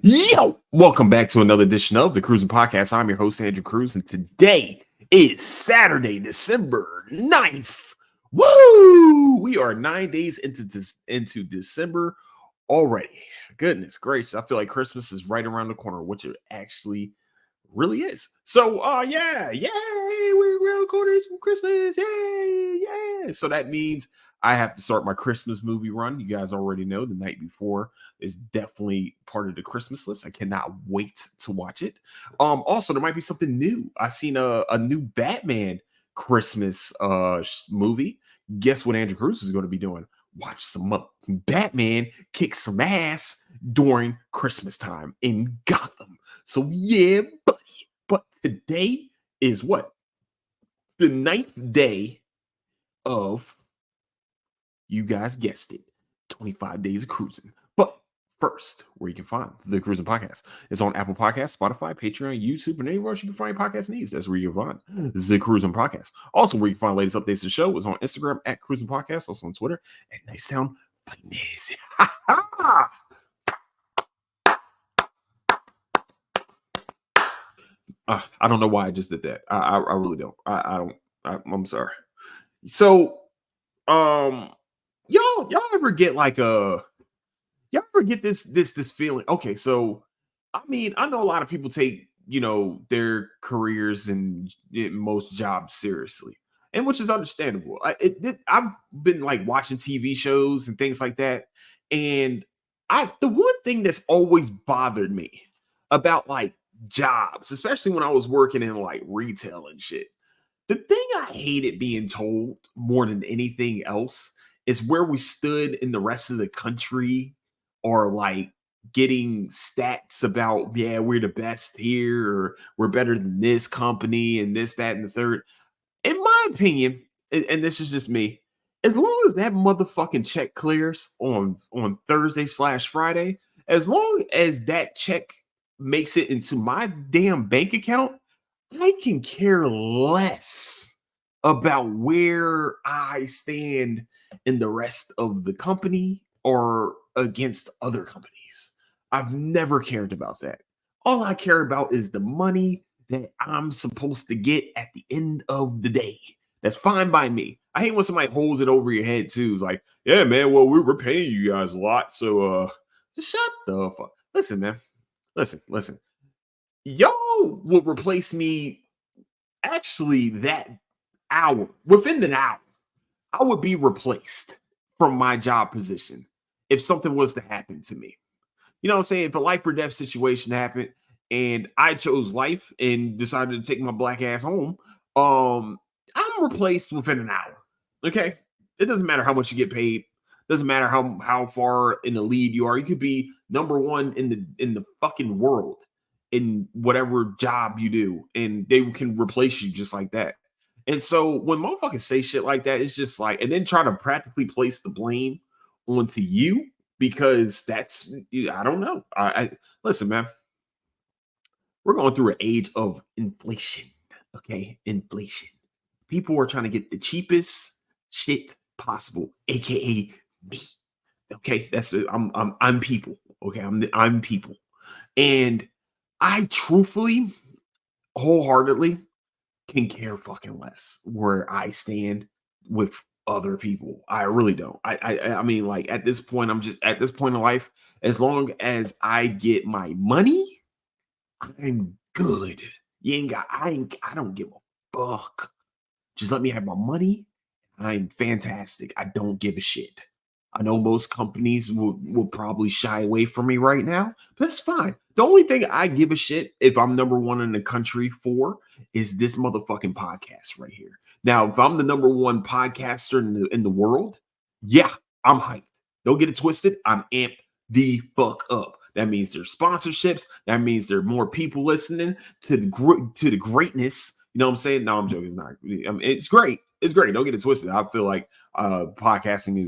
Yo, welcome back to another edition of the Cruising Podcast. I'm your host, Andrew Cruz, and today is Saturday, December 9th. Woo! We are 9 days into December already. Goodness gracious, I feel like Christmas is right around the corner, which it actually really is. So, yay, we're around the corners from Christmas. Yay, yeah. So that means I have to start my Christmas movie run. You guys already know the night before is definitely part of the Christmas list. I cannot wait to watch it. Also, there might be something new. I seen a new Batman Christmas movie. Guess what Andrew Cruz is going to be doing? Watch some Batman kick some ass during Christmas time in Gotham. So yeah, buddy. But today is what? The ninth day of, you guys guessed it, 25 days of cruising. But first, where you can find the Cruising Podcast is on Apple Podcasts, Spotify, Patreon, YouTube, and anywhere else you can find podcast needs. That's where you can find the Cruising Podcast. Also, where you can find latest updates to the show is on Instagram at Cruising Podcast, also on Twitter at Nicetown Fitness. I don't know why I just did that. I really don't. I don't. I'm sorry. So, y'all ever get like y'all ever get this feeling? Okay, so I mean, I know a lot of people take their careers and most jobs seriously, and which is understandable. I've been like watching TV shows and things like that, and the one thing that's always bothered me about like jobs, especially when I was working in like retail and shit. The thing I hated being told more than anything else is where we stood in the rest of the country, or like getting stats about, yeah, we're the best here, or we're better than this company and this, that, and the third. In my opinion, and this is just me, as long as that motherfucking check clears on Thursday/Friday, as long as that check makes it into my damn bank account, I can care less about where I stand in the rest of the company or against other companies. I've never cared about that. All I care about is the money that I'm supposed to get at the end of the day. That's fine by me. I hate when somebody holds it over your head too. It's like, yeah, man, well, we're paying you guys a lot. So just shut the fuck. Listen, man. Listen. Y'all will replace me actually that hour. Within an hour, I would be replaced from my job position if something was to happen to me. You know what I'm saying? If a life or death situation happened and I chose life and decided to take my black ass home, I'm replaced within an hour. Okay? It doesn't matter how much you get paid. Doesn't matter how far in the lead you are. You could be number one in the fucking world in whatever job you do, and they can replace you just like that. And so when motherfuckers say shit like that, it's just like, and then try to practically place the blame onto you because that's, I don't know. I listen, man. We're going through an age of inflation. Okay, inflation. People are trying to get the cheapest shit possible, aka me. Okay, that's it. I'm people. Okay, I'm people, and I truthfully, wholeheartedly can care fucking less where I stand with other people. I really don't. I mean, like at this point, I'm just at this point in life. As long as I get my money, I'm good. You ain't got. I don't give a fuck. Just let me have my money. I'm fantastic. I don't give a shit. I know most companies will probably shy away from me right now, but that's fine. The only thing I give a shit if I'm number one in the country for is this motherfucking podcast right here. Now, if I'm the number one podcaster in the world, yeah, I'm hyped. Don't get it twisted. I'm amped the fuck up. That means there's sponsorships. That means there are more people listening to the greatness. You know what I'm saying? No, I'm joking. It's not. I mean, it's great. It's great. Don't get it twisted. I feel like podcasting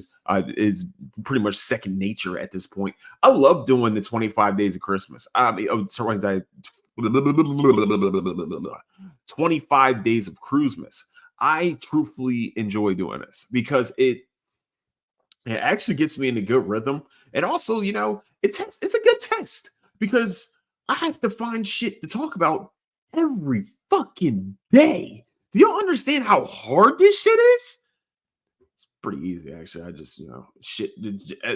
is pretty much second nature at this point. I love doing the 25 days of Christmas. I mean, 25 days of Cruisemas. I truthfully enjoy doing this because it actually gets me in a good rhythm. And also, it's a good test because I have to find shit to talk about every fucking day. Do y'all understand how hard this shit is? It's pretty easy, actually. I just, shit.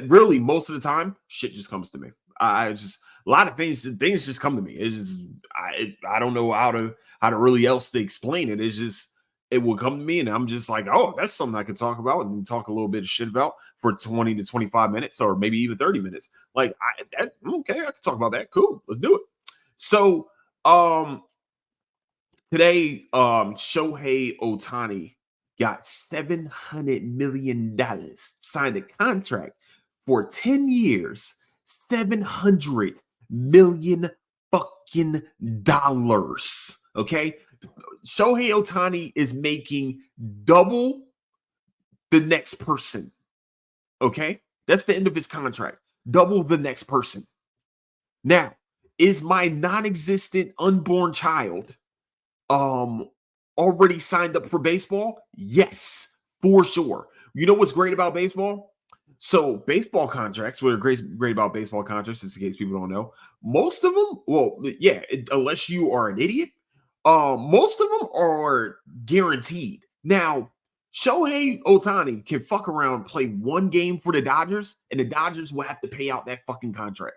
Really, most of the time, shit just comes to me. I just a lot of things just come to me. It's just I don't know how to really else to explain it. It's just it will come to me, and I'm just like, oh, that's something I could talk about and talk a little bit of shit about for 20 to 25 minutes, or maybe even 30 minutes. Like, okay, I can talk about that. Cool, let's do it. So, today, Shohei Otani got $700 million, signed a contract for 10 years, 700 million fucking dollars. Okay. Shohei Otani is making double the next person. Okay. That's the end of his contract. Double the next person. Now, is my non-existent unborn child already signed up for baseball? Yes, for sure. You know what's great about baseball? So baseball contracts, what are great about baseball contracts, just in case people don't know, most of them, well, yeah, unless you are an idiot, most of them are guaranteed. Now, Shohei Otani can fuck around, play one game for the Dodgers, and the Dodgers will have to pay out that fucking contract.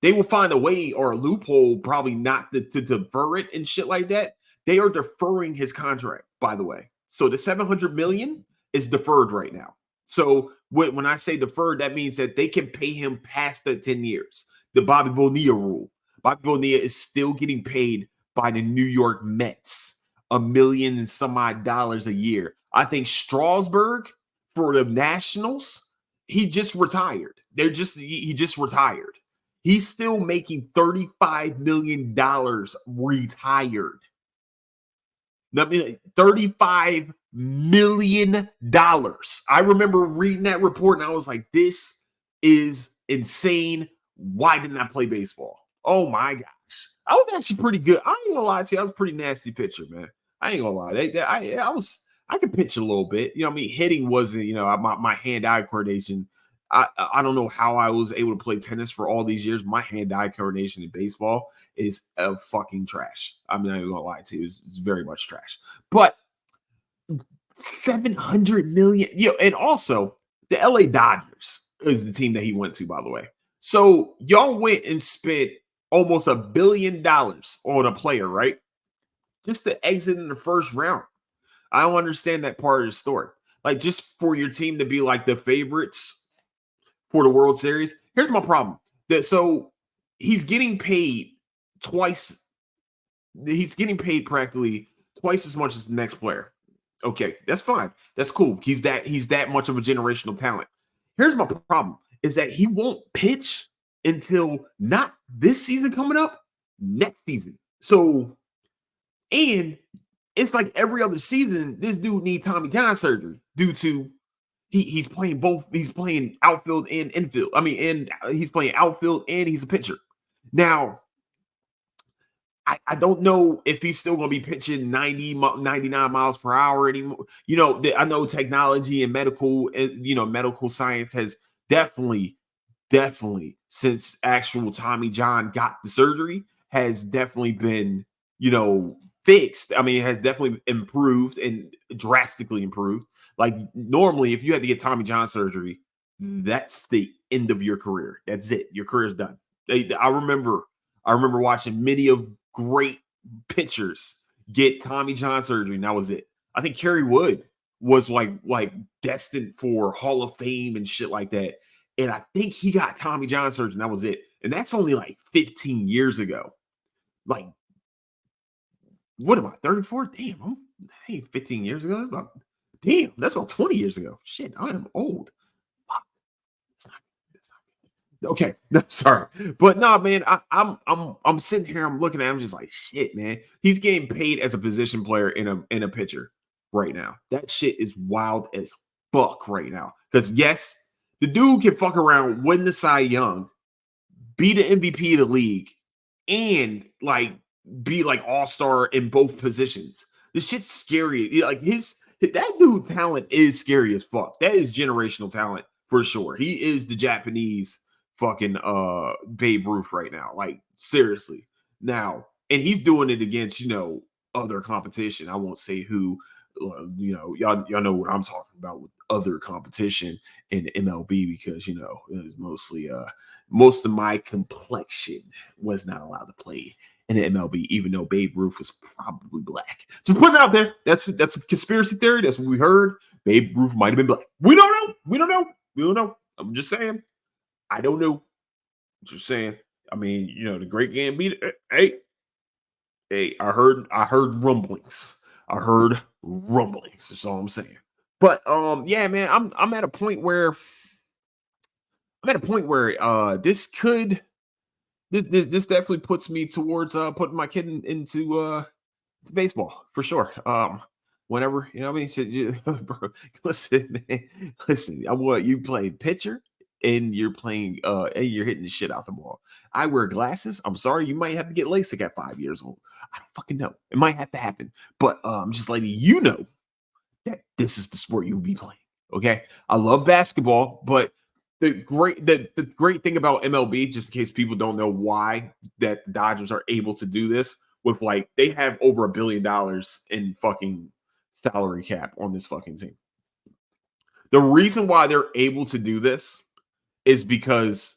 They will find a way or a loophole, probably not to defer it and shit like that. They are deferring his contract, by the way. So the 700 million is deferred right now. So when I say deferred, that means that they can pay him past the 10 years. The Bobby Bonilla rule. Bobby Bonilla is still getting paid by the New York Mets $1 million and some odd dollars a year. I think Strasburg for the Nationals, he just retired. He just retired. He's still making $35 million retired. I mean, $35 million. I remember reading that report and I was like, this is insane. Why didn't I play baseball? Oh my gosh. I was actually pretty good. I ain't gonna lie to you. I was a pretty nasty pitcher, man. I ain't gonna lie. I could pitch a little bit. You know what I mean? Hitting wasn't, my hand-eye coordination. I don't know how I was able to play tennis for all these years. My hand-eye coordination in baseball is fucking trash. I'm not even gonna lie to you. It's very much trash. But 700 million, and also the LA Dodgers is the team that he went to, by the way. So y'all went and spent almost $1 billion on a player, right? Just to exit in the first round. I don't understand that part of the story. Like, just for your team to be like the favorites for the World Series. Here's my problem. So he's getting paid twice. He's getting paid practically twice as much as the next player. Okay, that's fine. That's cool. He's that much of a generational talent. Here's my problem is that he won't pitch until not this season coming up, next season. So, and it's like every other season, this dude needs Tommy John surgery due to he's playing both. He's playing outfield and infield. I mean, and he's playing outfield and he's a pitcher. Now, I don't know if he's still going to be pitching 99 miles per hour anymore. I know technology and medical science has definitely, since actual Tommy John got the surgery, has definitely been, fixed. I mean, it has definitely improved and drastically improved. Like, normally, if you had to get Tommy John surgery, that's the end of your career. That's it. Your career is done. I remember watching many of great pitchers get Tommy John surgery, and that was it. I think Kerry Wood was like destined for Hall of Fame and shit like that. And I think he got Tommy John surgery, and that was it. And that's only like 15 years ago. Like, what am I, 34? Damn, 15 years ago. That's about 20 years ago. Shit, I am old. Fuck. It's not okay. No, sorry. But nah, man, I'm sitting here, I'm looking at him just like, shit, man. He's getting paid as a position player in a pitcher right now. That shit is wild as fuck right now. Because yes, the dude can fuck around, win the Cy Young, be the MVP of the league, and be like all-star in both positions. This shit's scary. Like, that dude talent is scary as fuck. That is generational talent for sure. He is the Japanese fucking Babe Ruth right now. Like seriously. Now, and he's doing it against, other competition. I won't say who, y'all know what I'm talking about with other competition in MLB because it was mostly most of my complexion was not allowed to play in the MLB, even though Babe Ruth was probably black. Just putting it out there. That's a conspiracy theory. That's what we heard. Babe Ruth might have been black. We don't know. We don't know. We don't know. I'm just saying. I don't know. Just saying. I mean, the great Gambino. Hey, I heard rumblings. I heard rumblings. That's all I'm saying. But yeah, man, I'm at a point where this definitely puts me towards putting my kid into to baseball for sure. Whenever what I mean, bro, listen, man, listen. I want you playing pitcher and you're playing and you're hitting the shit out the ball. I wear glasses. I'm sorry, you might have to get LASIK at 5 years old. I don't fucking know. It might have to happen, but I'm just letting you know that this is the sport you'll be playing. Okay, I love basketball, but the great thing about MLB, just in case people don't know why that the Dodgers are able to do this with like they have over $1 billion in fucking salary cap on this fucking team. The reason why they're able to do this is because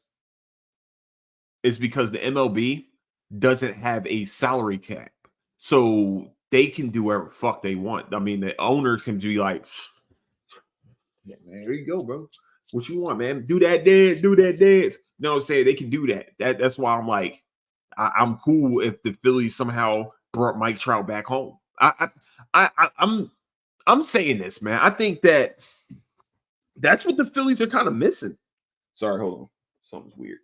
the MLB doesn't have a salary cap. So they can do whatever fuck they want. I mean, the owners can be like, yeah, man, here you go, bro. What you want, man? Do that dance, do that dance. You know what I'm saying? They can do that. That's why I'm like, I'm cool if the Phillies somehow brought Mike Trout back home. I'm saying this, man. I think that's what the Phillies are kind of missing. Sorry, hold on. Something's weird.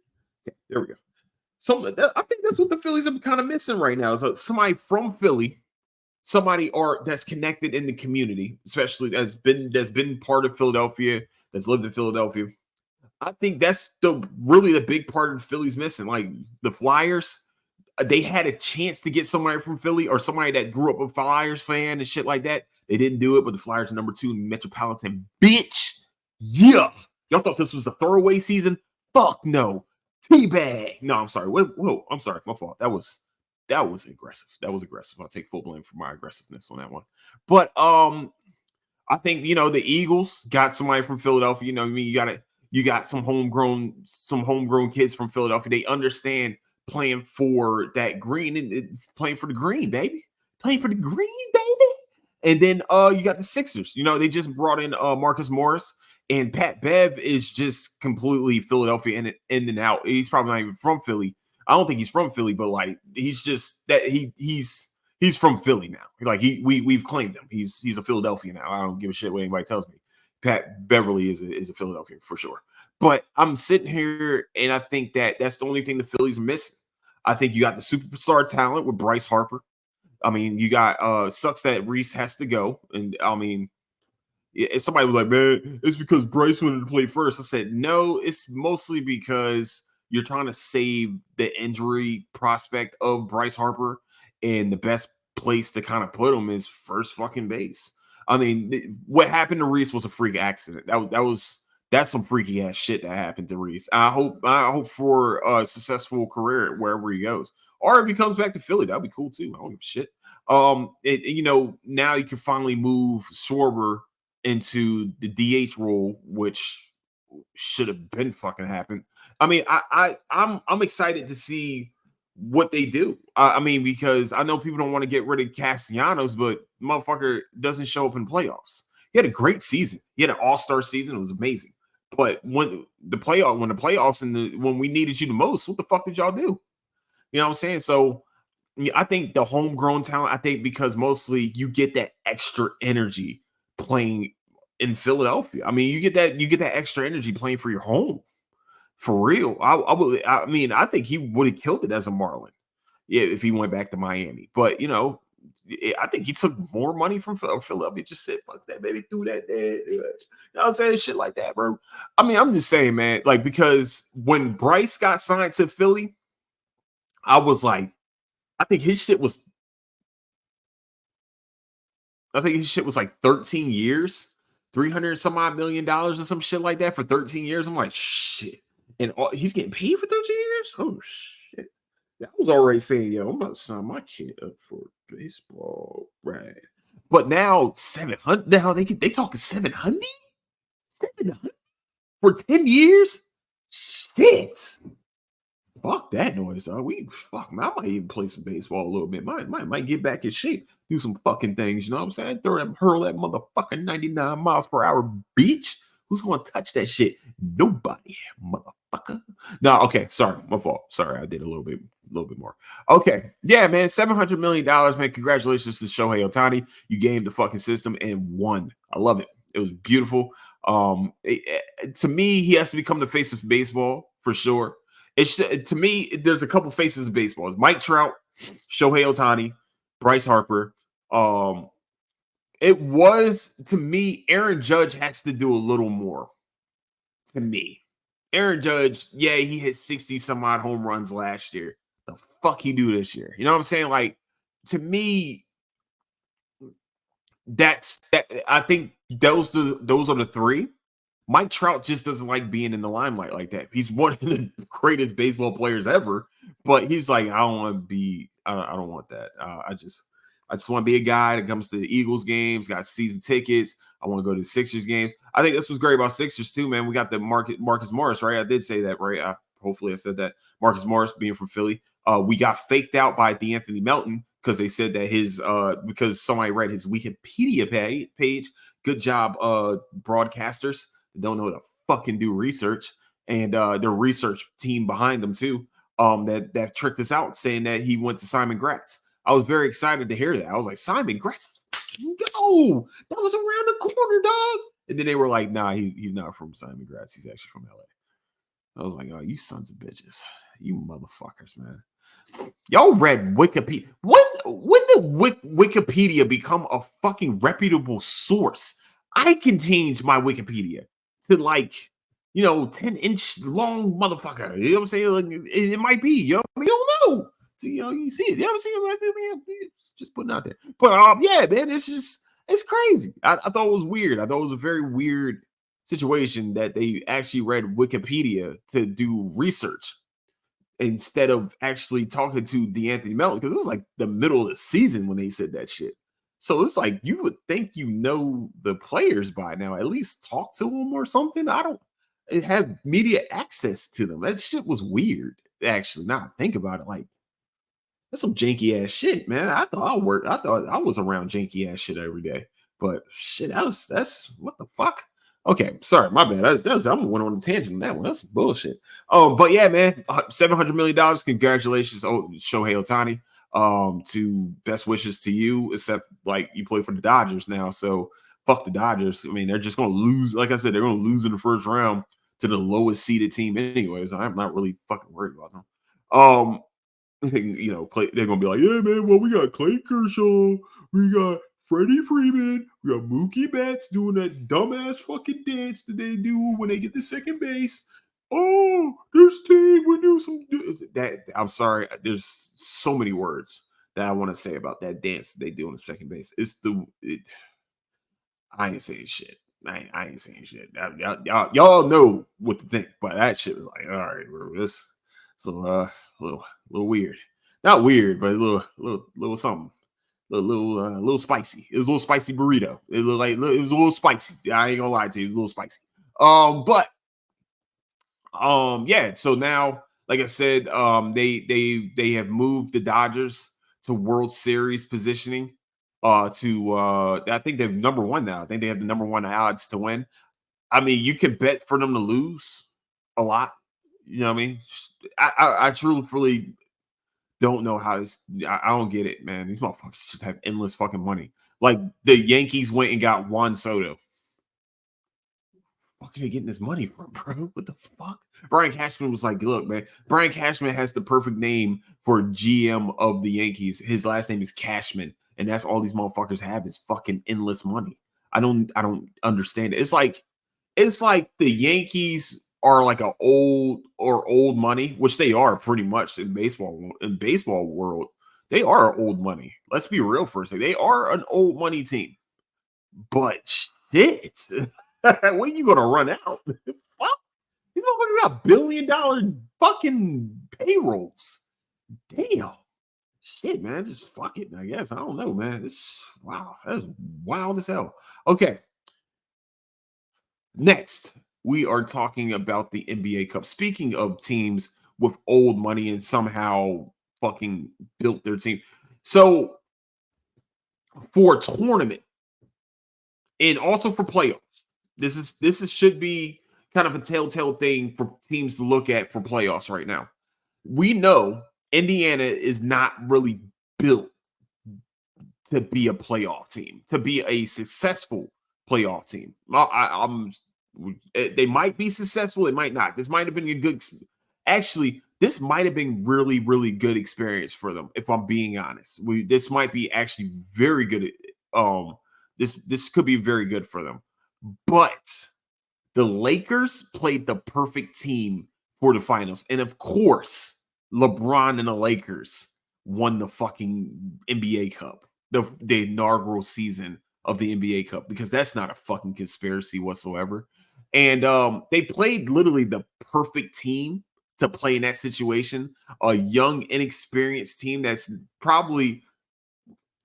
Okay, there we go. I think that's what the Phillies are kind of missing right now. So somebody from Philly, somebody that's connected in the community, especially that's been part of Philadelphia, that's lived in Philadelphia. I think that's really the big part of the Phillies missing. Like the Flyers, they had a chance to get somebody from Philly or somebody that grew up a Flyers fan and shit like that. They didn't do it, but the Flyers are number 2 in Metropolitan. Bitch, yeah. Y'all thought this was a throwaway season? Fuck no. Teabag. No, I'm sorry. Whoa, I'm sorry. My fault. That was aggressive. That was aggressive. I'll take full blame for my aggressiveness on that one. But I think the Eagles got somebody from Philadelphia. I mean, you got some homegrown kids from Philadelphia. They understand playing for that green and playing for the green, baby. Playing for the green, baby. And then you got the Sixers. They just brought in Marcus Morris, and Pat Bev is just completely Philadelphia in and out. He's probably not even from Philly. I don't think he's from Philly, but like he's just that he's from Philly now. Like we've claimed him. He's a Philadelphia now. I don't give a shit what anybody tells me. Pat Beverly is a Philadelphia for sure. But I'm sitting here and I think that's the only thing the Phillies are missing. I think you got the superstar talent with Bryce Harper. I mean, you got sucks that Reese has to go. And I mean, somebody was like, man, it's because Bryce wanted to play first. I said, no, it's mostly because you're trying to save the injury prospect of Bryce Harper. And the best place to kind of put him is first fucking base. I mean, what happened to Reese was a freak accident. That's some freaky ass shit that happened to Reese. I hope for a successful career wherever he goes. Or if he comes back to Philly, that'd be cool too. I don't give a shit. Now you can finally move Schwarber into the DH role, which should have been fucking happened. I mean, I'm excited to see what they do. I mean, because I know people don't want to get rid of Castellanos, but motherfucker doesn't show up in playoffs. He had a great season. He had an all-star season. It was amazing. But when the playoffs and when we needed you the most, what the fuck did y'all do? You know what I'm saying? So I think the homegrown talent, I think because mostly you get that extra energy playing in Philadelphia. I mean, you get that extra energy playing for your home. For real. I think he would have killed it as a Marlin. Yeah, if he went back to Miami. But I think he took more money from Philadelphia. Just said, fuck that, baby, threw that there. You know what I'm saying? Shit like that, bro. I mean, I'm just saying, man, like, because when Bryce got signed to Philly, I was like, I think his shit was like 13 years, 300 some odd $1 million or some shit like that for 13 years. I'm like, shit. And he's getting paid for 13 years? Oh shit. Yeah, I was already saying, yo, I'm about to sign my kid up for baseball. Right. But now 700. Now they talking 700? 700 for 10 years? Shit. Fuck that noise, dog. Fuck man. I might even play some baseball a little bit. Might get back in shape. Do some fucking things. You know what I'm saying? Hurl that motherfucking 99 miles per hour beach. Who's gonna touch that shit? Nobody, motherfucker. No, okay. Sorry, my fault. Sorry, I did a little bit more. Okay, yeah, man. $700 million, man. Congratulations to Shohei Ohtani. You gamed the fucking system and won. I love it. It was beautiful. To me, he has to become the face of baseball for sure. It's to me, there's a couple faces of baseball. It's Mike Trout, Shohei Ohtani, Bryce Harper. Um, it was to me, Aaron Judge has to do a little more. To me, Aaron Judge, yeah, he hit 60 some odd home runs last year. The fuck he do this year? You know what I'm saying? Like to me, I think those are the three. Mike Trout just doesn't like being in the limelight like that. He's one of the greatest baseball players ever, but he's like, I don't want to be. I don't want that. I just want to be a guy that comes to the Eagles games, got season tickets. I want to go to the Sixers games. I think this was great about Sixers too, man. We got the Marcus Morris, right? I did say that, right? Hopefully, I said that. Marcus Morris being from Philly. We got faked out by D'Anthony Melton because they said that his because somebody read his Wikipedia page. Good job, broadcasters. Don't know how to fucking do research, and their research team behind them too. That tricked us out, saying that he went to Simon Gratz. I was very excited to hear that. I was like, Simon Gratz, go! That was around the corner, dog. And then they were like, Nah, he's not from Simon Gratz. He's actually from LA. I was like, Oh, you sons of bitches, you motherfuckers, man. Y'all read Wikipedia. When did Wikipedia become a fucking reputable source? I can change my Wikipedia to 10-inch long motherfucker. You know what I'm saying? Like, it might be, you know, you don't know. So, you see it. You ever see it? Like, man, just putting out there. But yeah, man, it's crazy. I thought it was weird. I thought it was a very weird situation that they actually read Wikipedia to do research instead of actually talking to D'Anthony Melton, because it was like the middle of the season when they said that shit. So it's like you would think you know the players by now, at least talk to them or something. I don't have media access to them. That shit was weird, actually. Now I think about it, like that's some janky ass shit, man. I thought I was around janky ass shit every day. But shit, that's what the fuck? Okay, sorry, my bad. I went on a tangent on that one. That's bullshit. But yeah, man, $700 million. Congratulations, Shohei Ohtani. To best wishes to you, except like you play for the Dodgers now, so fuck the Dodgers. I mean, they're just gonna lose. Like I said, they're gonna lose in the first round to the lowest seeded team, anyways. I'm not really fucking worried about them. Um, they're gonna be like, yeah, man. Well, we got Clay Kershaw, we got Freddie Freeman, we got Mookie Betts doing that dumbass fucking dance that they do when they get to second base. Oh, this team, we do some that. I'm sorry, there's so many words that I want to say about that dance they do on the second base. I ain't saying shit. I ain't saying shit. Y'all know what to think, but that shit was like, all right, bro, this so little weird. Not weird, but a little something. Little spicy. It was a little spicy burrito. It looked like it was a little spicy. I ain't gonna lie to you, it was a little spicy. But yeah. So now, like I said, they have moved the Dodgers to World Series positioning. I think they're number one now. I think they have the number one odds to win. I mean, you can bet for them to lose a lot. You know what I mean? I truly don't know how this. I don't get it, man. These motherfuckers just have endless fucking money. Like the Yankees went and got Juan Soto. What are they getting this money from, bro? What the fuck? Brian Cashman was like, look, man, Brian Cashman has the perfect name for GM of the Yankees. His last name is Cashman, and that's all these motherfuckers have is fucking endless money. I don't understand it. It's like the Yankees are like a old money, which they are pretty much in baseball. In baseball world, they are old money. Let's be real for a second. They are an old money team. But shit, when are you gonna run out? Fuck. These motherfuckers got $1 billion fucking payrolls. Damn. Shit, man. Just fuck it, I guess. I don't know, man. This wow, that's wild as hell. Okay. Next, we are talking about the NBA Cup. Speaking of teams with old money and somehow fucking built their team. So for a tournament and also for playoffs, this should be kind of a telltale thing for teams to look at for playoffs right now. We know Indiana is not really built to be a playoff team, to be a successful playoff team. They might be successful, they might not. This might have been a good. Actually, this might have been really, really good experience for them. If I'm being honest, this might be actually very good. This could be very good for them, but the Lakers played the perfect team for the finals, and of course, LeBron and the Lakers won the fucking NBA Cup, the inaugural season of the NBA Cup, because that's not a fucking conspiracy whatsoever. And they played literally the perfect team to play in that situation. A young, inexperienced team that's probably,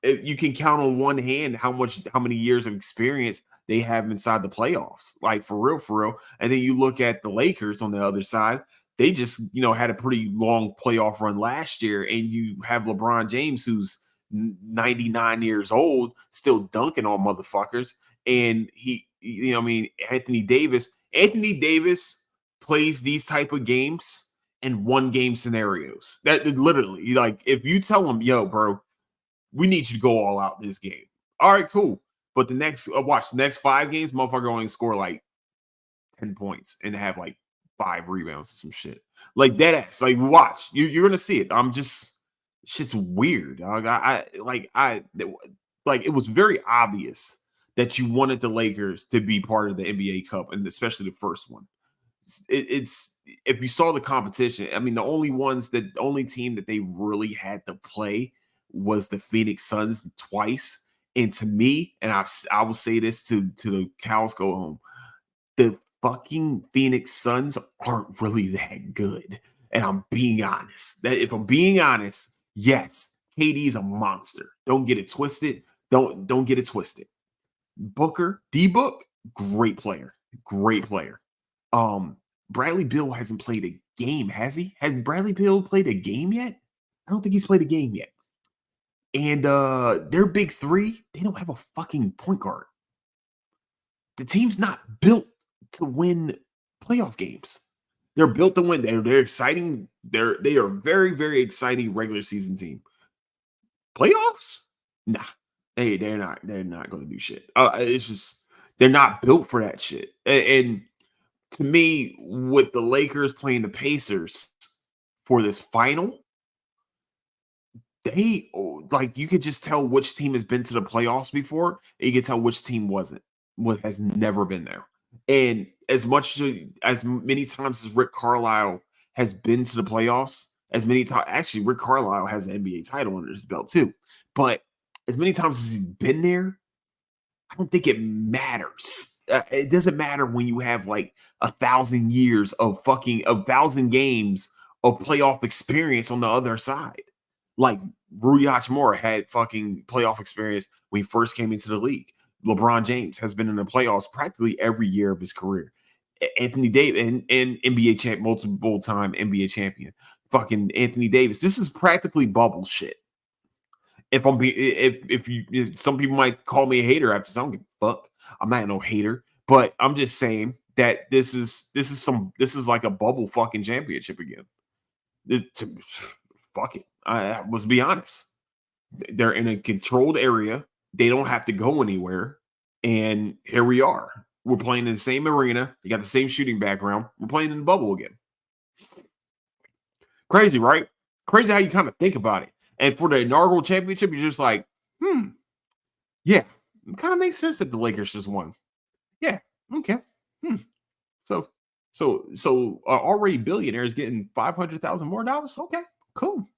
you can count on one hand how many years of experience they have inside the playoffs, like for real, for real. And then you look at the Lakers on the other side, they just had a pretty long playoff run last year, and you have LeBron James, who's 99 years old, still dunking on motherfuckers. And I mean, Anthony Davis plays these type of games in one game scenarios. That literally, like, if you tell him, yo, bro, we need you to go all out this game. All right, cool. But the next, watch the next 5 games, motherfucker only score like 10 points and have like 5 rebounds or some shit. Like dead ass. Like, watch. You're gonna see it. It's just weird. Dog. Like it was very obvious that you wanted the Lakers to be part of the NBA Cup, and especially the first one. It's if you saw the competition, I mean, the only team that they really had to play was the Phoenix Suns twice. And to me, and I will say this to the cows go home, the fucking Phoenix Suns aren't really that good. And I'm being honest. That if I'm being honest, yes, KD's a monster. Don't get it twisted. Don't get it twisted. Booker, D Book, great player. Great player. Bradley Beal hasn't played a game, has he? Has Bradley Beal played a game yet? I don't think he's played a game yet. And their big three, they don't have a fucking point guard. The team's not built to win playoff games. They're built to win. They're exciting. They are very, very exciting regular season team. Playoffs? Nah. They're not going to do shit. It's just they're not built for that shit. And to me, with the Lakers playing the Pacers for this final, like, you could just tell which team has been to the playoffs before, and you can tell which team has never been there. And as many times as Rick Carlisle has been to the playoffs, as many times, actually, Rick Carlisle has an NBA title under his belt too. But as many times as he's been there, I don't think it matters. It doesn't matter when you have like 1,000 years of 1,000 games of playoff experience on the other side. Like Rui Hachimura had fucking playoff experience when he first came into the league. LeBron James has been in the playoffs practically every year of his career. Anthony Davis and NBA champ, multiple time NBA champion. Fucking Anthony Davis. This is practically bubble shit. If I'm being, if some people might call me a hater after this, I don't give a fuck. I'm not no hater, but I'm just saying that this is like a bubble fucking championship again. Fuck it. Let's be honest. They're in a controlled area. They don't have to go anywhere. And here we are. We're playing in the same arena. They got the same shooting background. We're playing in the bubble again. Crazy, right? Crazy how you kind of think about it. And for the inaugural championship, you're just like, yeah, it kind of makes sense that the Lakers just won. Yeah, okay. So already billionaires getting $500,000 more dollars. Okay, cool.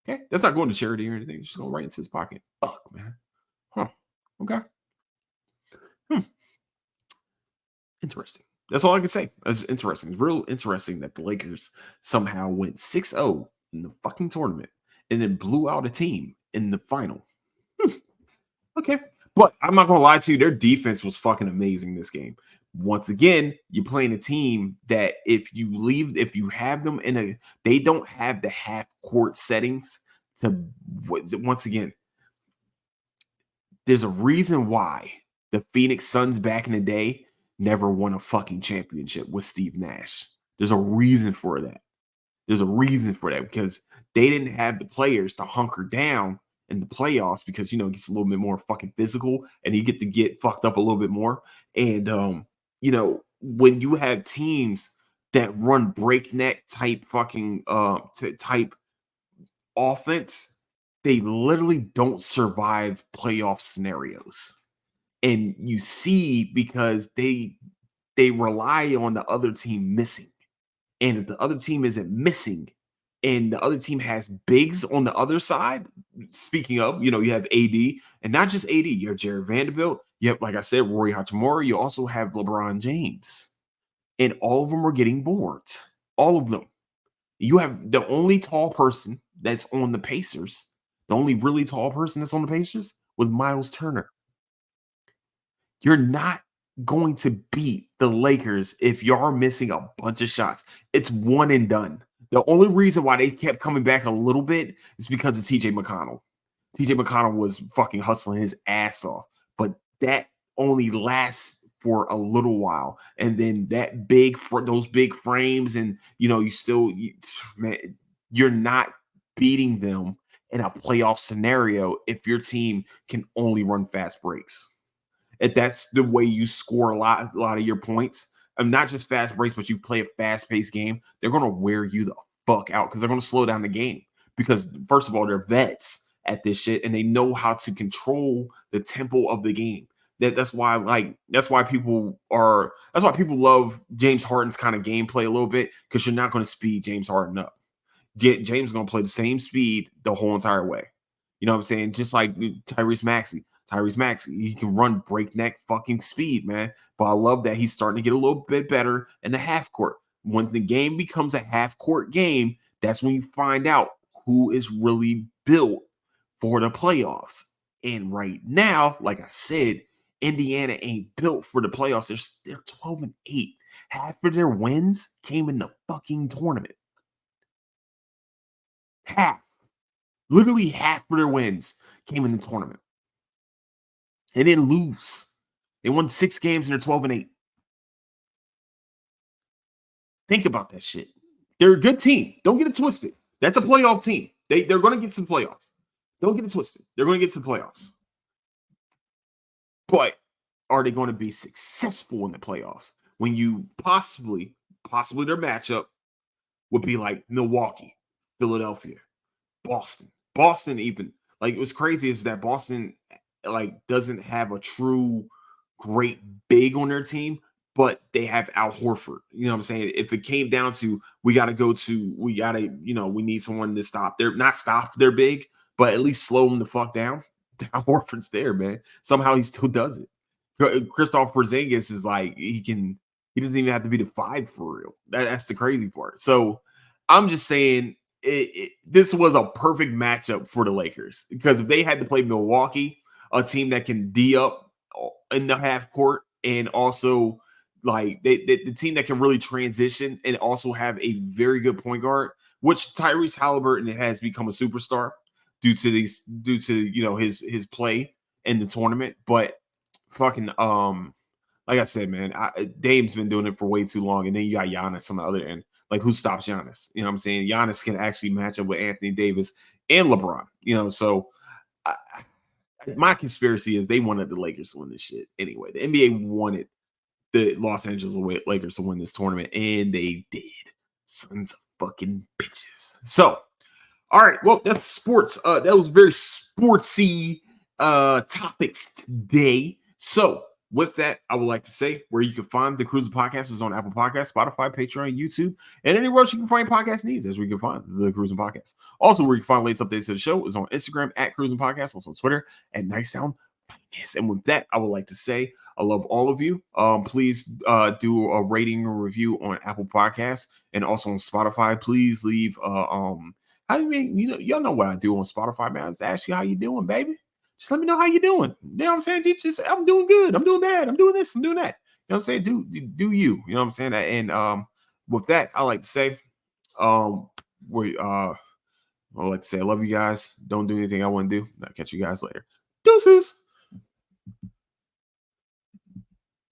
Okay, that's not going to charity or anything. It's just going right into his pocket. Fuck, man. Huh. Okay. Interesting. That's all I can say. It's interesting. It's real interesting that the Lakers somehow went 6-0 in the fucking tournament and then blew out a team in the final. Okay. But I'm not gonna lie to you, their defense was fucking amazing this game. Once again, you're playing a team that if you have them in they don't have the half court settings to once again, there's a reason why the Phoenix Suns back in the day never won a fucking championship with Steve Nash. There's a reason for that. There's a reason for that because they didn't have the players to hunker down in the playoffs because it gets a little bit more fucking physical and you get to get fucked up a little bit more. And when you have teams that run breakneck type fucking type offense, they literally don't survive playoff scenarios. And you see because they rely on the other team missing. And if the other team isn't missing and the other team has bigs on the other side, speaking of, you have AD and not just AD, you have Jared Vanderbilt. You have, like I said, Rory Hachimura. You also have LeBron James. And all of them are getting bored. All of them. You have the only tall person that's on the Pacers. The only really tall person that's on the Pacers was Miles Turner. You're not going to beat the Lakers if you're missing a bunch of shots. It's one and done. The only reason why they kept coming back a little bit is because of TJ McConnell. TJ McConnell was fucking hustling his ass off, but that only lasts for a little while. And then those big frames, and man, you're not beating them in a playoff scenario if your team can only run fast breaks. If that's the way you score a lot of your points, and not just fast breaks, but you play a fast-paced game, they're going to wear you the fuck out because they're going to slow down the game. Because first of all, they're vets at this shit, and they know how to control the tempo of the game. That's why people love James Harden's kind of gameplay a little bit because you're not going to speed James Harden up. James is going to play the same speed the whole entire way. You know what I'm saying? Just like Tyrese Maxey. He can run breakneck fucking speed, man. But I love that he's starting to get a little bit better in the half court. When the game becomes a half court game, that's when you find out who is really built for the playoffs. And right now, like I said, Indiana ain't built for the playoffs. They're 12-8. Half of their wins came in the fucking tournament. Half. Literally half of their wins came in the tournament. They didn't lose. They won 6 games and they're 12-8. Think about that shit. They're a good team. Don't get it twisted. That's a playoff team. They're going to get some playoffs. Don't get it twisted. They're going to get some playoffs. But are they going to be successful in the playoffs when you possibly their matchup would be like Milwaukee, Philadelphia, Boston even. Like, it was crazy is that Boston doesn't have a true great big on their team, but they have Al Horford. You know what I'm saying? If it came down to we need someone to not stop their big, but at least slow them the fuck down. Al Horford's there, man. Somehow he still does it. Kristaps Porzingis is he doesn't even have to be the 5 for real. That's the crazy part. So I'm just saying this was a perfect matchup for the Lakers because if they had to play Milwaukee, a team that can D up in the half court and also the team that can really transition and also have a very good point guard, which Tyrese Halliburton has become a superstar due to his play in the tournament. But fucking like I said, man, Dame's been doing it for way too long, and then you got Giannis on the other end. Like, who stops Giannis? You know what I'm saying? Giannis can actually match up with Anthony Davis and LeBron. So my conspiracy is they wanted the Lakers to win this shit anyway. The NBA wanted the Los Angeles Lakers to win this tournament, and they did. Sons of fucking bitches. So, all right, well, that's sports. That was very sportsy topics today. So, with that, I would like to say where you can find the Cruising Podcast is on Apple Podcasts, Spotify, Patreon, YouTube, and anywhere else you can find podcast needs. As we can find the Cruising Podcast. Also, where you can find latest updates to the show is on Instagram at Cruising Podcast, also on Twitter at Nicetown Yes, and with that, I would like to say I love all of you. Please do a rating or review on Apple Podcasts and also on Spotify. Please leave I mean, y'all know what I do on Spotify, man. I just ask you how you doing, baby. Just let me know how you doing. You know what I'm saying? Just I'm doing good. I'm doing bad. I'm doing this. I'm doing that. You know what I'm saying? Do you? You know what I'm saying? And with that, I like to say, we I like to say I love you guys. Don't do anything I want to do. I'll catch you guys later. Deuces.